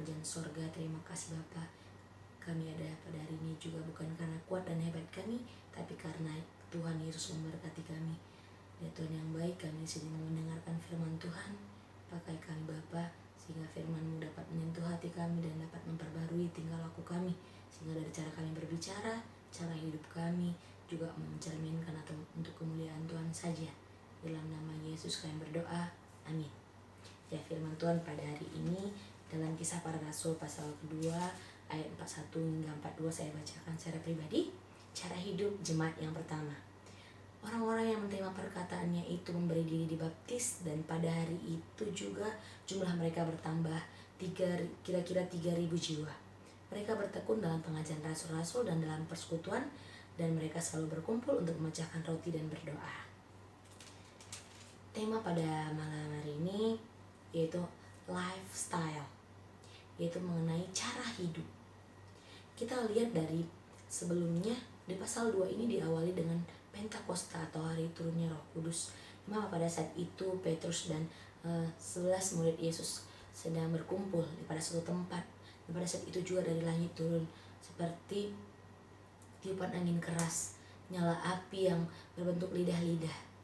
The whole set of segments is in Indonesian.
kerajaan sorga. Terima kasih Bapa. Kami ada pada hari ini juga bukan karena kuat dan hebat kami, tapi karena Tuhan Yesus memberkati kami. Ya Tuhan yang baik, kami di sini mendengarkan firman Tuhan. Pakai kami Bapa, sehingga firman-Mu dapat menyentuh hati kami dan dapat memperbarui tingkah laku kami. Sehingga dari cara kami berbicara, cara hidup kami juga mencerminkan atau untuk kemuliaan Tuhan saja. Dalam nama Yesus kami berdoa, amin. Ya, firman Tuhan pada hari ini dalam Kisah Para Rasul pasal kedua ayat 41 hingga 42 saya bacakan secara pribadi. Cara hidup jemaat yang pertama. Orang-orang yang menerima perkataannya itu memberi diri dibaptis, dan pada hari itu juga jumlah mereka bertambah kira-kira 3.000 jiwa. Mereka bertekun dalam pengajaran rasul-rasul dan dalam persekutuan, dan mereka selalu berkumpul untuk memecahkan roti dan berdoa. Tema pada malam hari ini yaitu lifestyle, yaitu mengenai cara hidup. Kita lihat dari sebelumnya di pasal 2 ini diawali dengan Pentakosta atau hari turunnya Roh Kudus. Maka pada saat itu Petrus dan 11 murid Yesus sedang berkumpul pada suatu tempat. Dan pada saat itu juga dari langit turun seperti tiupan angin keras, nyala api yang berbentuk lidah-lidah.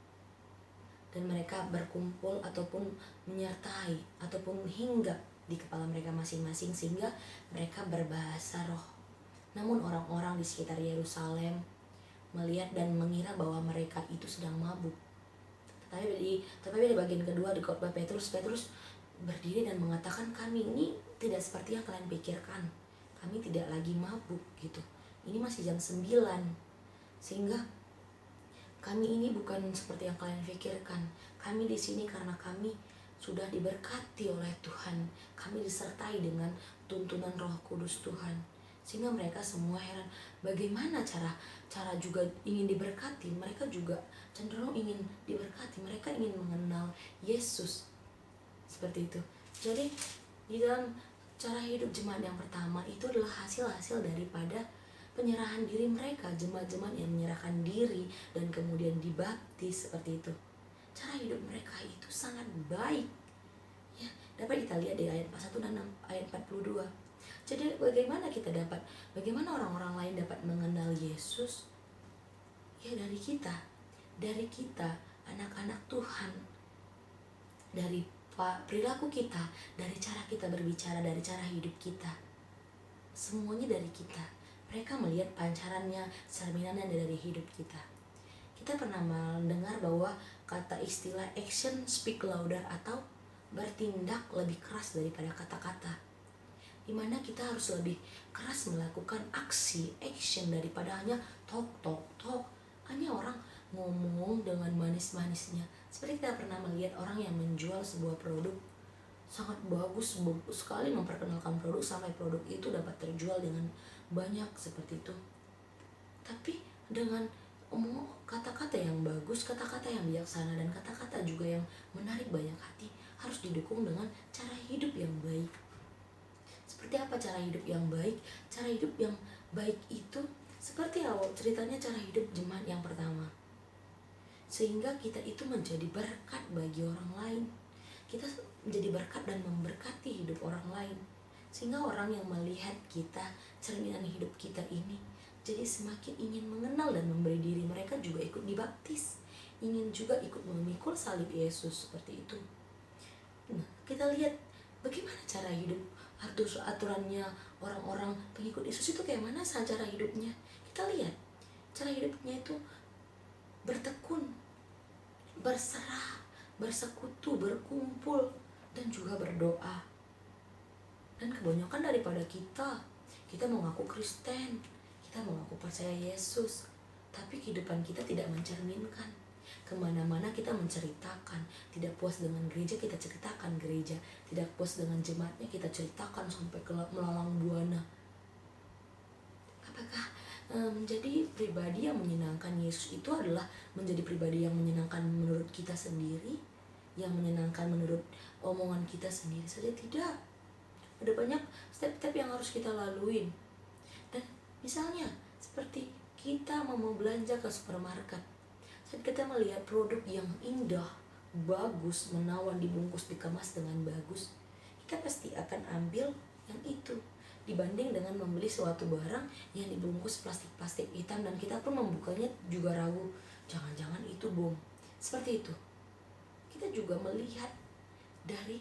Dan mereka berkumpul ataupun menyertai ataupun hinggap di kepala mereka masing-masing sehingga mereka berbahasa roh. Namun orang-orang di sekitar Yerusalem melihat dan mengira bahwa mereka itu sedang mabuk. Tetapi di bagian kedua di khotbah Petrus berdiri dan mengatakan, kami ini tidak seperti yang kalian pikirkan. Kami tidak lagi mabuk gitu. Ini masih jam 9. Sehingga kami ini bukan seperti yang kalian pikirkan. Kami di sini karena kami sudah diberkati oleh Tuhan. Kami disertai dengan tuntunan Roh Kudus Tuhan. Sehingga mereka semua heran, bagaimana cara juga ingin diberkati. Mereka juga cenderung ingin diberkati. Mereka ingin mengenal Yesus. Seperti itu. Jadi di dalam cara hidup jemaat yang pertama itu adalah hasil-hasil daripada penyerahan diri mereka, jemaat-jemaat yang menyerahkan diri dan kemudian dibaptis seperti itu. Cara hidup mereka itu sangat baik. Ya, dapat kita lihat di ayat 41 dan ayat 42. Jadi bagaimana orang-orang lain dapat mengenal Yesus? Ya dari kita anak-anak Tuhan. Dari perilaku kita, dari cara kita berbicara, dari cara hidup kita. Semuanya dari kita. Mereka melihat pancarannya, cerminannya dari hidup kita. Kita pernah mendengar bahwa kata istilah action speak louder atau bertindak lebih keras daripada kata-kata. Dimana kita harus lebih keras melakukan action daripada hanya talk. Hanya orang ngomong dengan manis-manisnya. Seperti kita pernah melihat orang yang menjual sebuah produk sangat bagus sekali memperkenalkan produk sampai produk itu dapat terjual dengan banyak seperti itu. Tapi dengan kata-kata yang bagus, kata-kata yang bijaksana, dan kata-kata juga yang menarik banyak hati harus didukung dengan cara hidup yang baik. Seperti apa cara hidup yang baik? Cara hidup yang baik itu seperti awal ceritanya cara hidup jemaat yang pertama. Sehingga kita itu menjadi berkat bagi orang lain. Kita menjadi berkat dan memberkati hidup orang lain. Sehingga orang yang melihat kita, cerminan hidup kita ini, jadi semakin ingin mengenal dan memberi diri. Mereka juga ikut dibaptis, ingin juga ikut memikul salib Yesus seperti itu. Nah, kita lihat bagaimana cara hidup, aturannya orang-orang pengikut Yesus itu kayak mana cara hidupnya. Kita lihat cara hidupnya itu bertekun, berserah, bersekutu, berkumpul, dan juga berdoa. Dan kebanyakan daripada kita mengaku Kristen, kita mengaku percaya Yesus, tapi kehidupan kita tidak mencerminkan. Kemana-mana kita menceritakan, tidak puas dengan gereja kita ceritakan gereja, tidak puas dengan jemaatnya kita ceritakan sampai ke melalang buana. Apakah menjadi pribadi yang menyenangkan Yesus itu adalah menjadi pribadi yang menyenangkan menurut kita sendiri, yang menyenangkan menurut omongan kita sendiri saja? Tidak. Ada banyak step-step yang harus kita laluin. Dan misalnya seperti kita mau belanja ke supermarket, saat kita melihat produk yang indah, bagus, menawan, dibungkus, dikemas dengan bagus, kita pasti akan ambil yang itu, dibanding dengan membeli suatu barang yang dibungkus plastik-plastik hitam dan kita pun membukanya juga ragu, jangan-jangan itu bom. Seperti itu. Kita juga melihat dari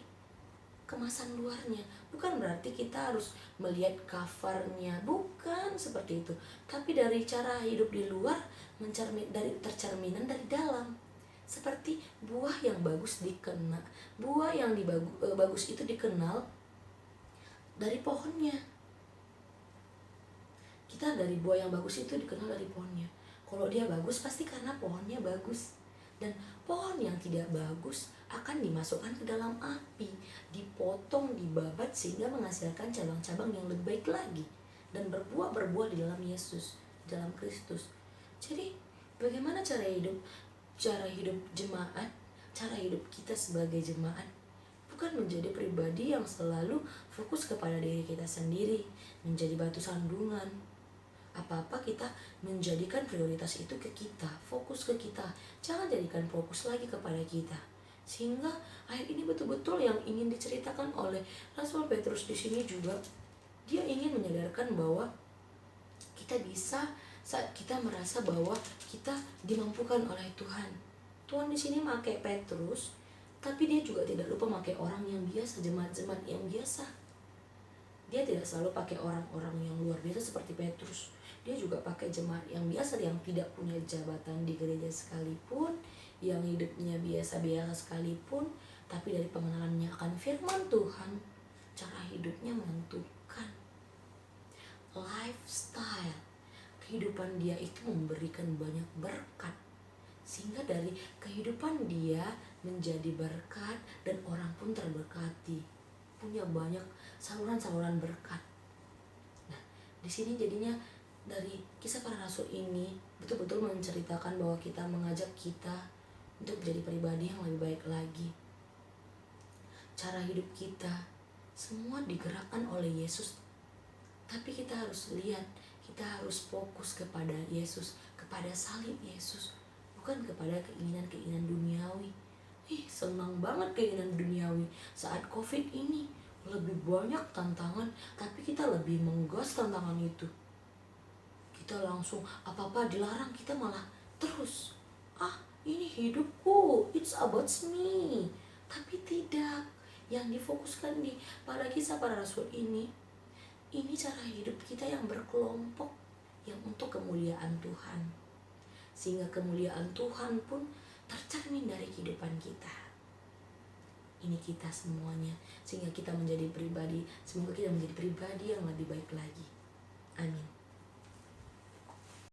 kemasan luarnya, bukan berarti kita harus melihat covernya, bukan seperti itu, tapi dari cara hidup di luar dari tercerminan dari dalam. Seperti buah yang bagus buah yang bagus itu dikenal dari pohonnya. Kita dari buah yang bagus itu dikenal dari pohonnya. Kalau dia bagus pasti karena pohonnya bagus. Dan pohon yang tidak bagus akan dimasukkan ke dalam api, dipotong, dibabat sehingga menghasilkan cabang-cabang yang lebih baik lagi dan berbuah di dalam Yesus, dalam Kristus. Jadi, bagaimana cara hidup jemaat, cara hidup kita sebagai jemaat? Bukan menjadi pribadi yang selalu fokus kepada diri kita sendiri, menjadi batu sandungan. Apa-apa kita menjadikan prioritas itu ke kita, fokus ke kita, jangan jadikan fokus lagi kepada kita. Sehingga ayat ini betul-betul yang ingin diceritakan oleh Rasul Petrus di sini juga. Dia ingin menyadarkan bahwa kita bisa saat kita merasa bahwa kita dimampukan oleh Tuhan. Tuhan di sini pakai Petrus, tapi dia juga tidak lupa pakai orang yang biasa, jemaat-jemaat yang biasa. Dia tidak selalu pakai orang-orang yang luar biasa seperti Petrus. Dia juga pakai jemaat yang biasa, yang tidak punya jabatan di gereja sekalipun, yang hidupnya biasa-biasa sekalipun, tapi dari pengenalannya akan firman Tuhan, cara hidupnya menentukan lifestyle. Kehidupan dia itu memberikan banyak berkat, sehingga dari kehidupan dia menjadi berkat dan orang pun terberkati, punya banyak saluran-saluran berkat. Nah, di sini jadinya dari kisah para rasul ini betul-betul menceritakan bahwa kita mengajak kita untuk menjadi pribadi yang lebih baik lagi. Cara hidup kita semua digerakkan oleh Yesus, tapi kita harus lihat, kita harus fokus kepada Yesus, kepada salib Yesus, bukan kepada keinginan-keinginan duniawi. Senang banget keinginan duniawi saat COVID ini, lebih banyak tantangan, tapi kita lebih menggas tantangan itu. Kita langsung apa-apa dilarang, kita malah terus, ini hidupku, it's about me. Tapi tidak, yang difokuskan pada kisah para rasul ini cara hidup kita yang berkelompok, yang untuk kemuliaan Tuhan, sehingga kemuliaan Tuhan pun tercermin dari kehidupan kita. Ini kita semuanya, sehingga kita menjadi pribadi, semoga kita menjadi pribadi yang lebih baik lagi. Amin.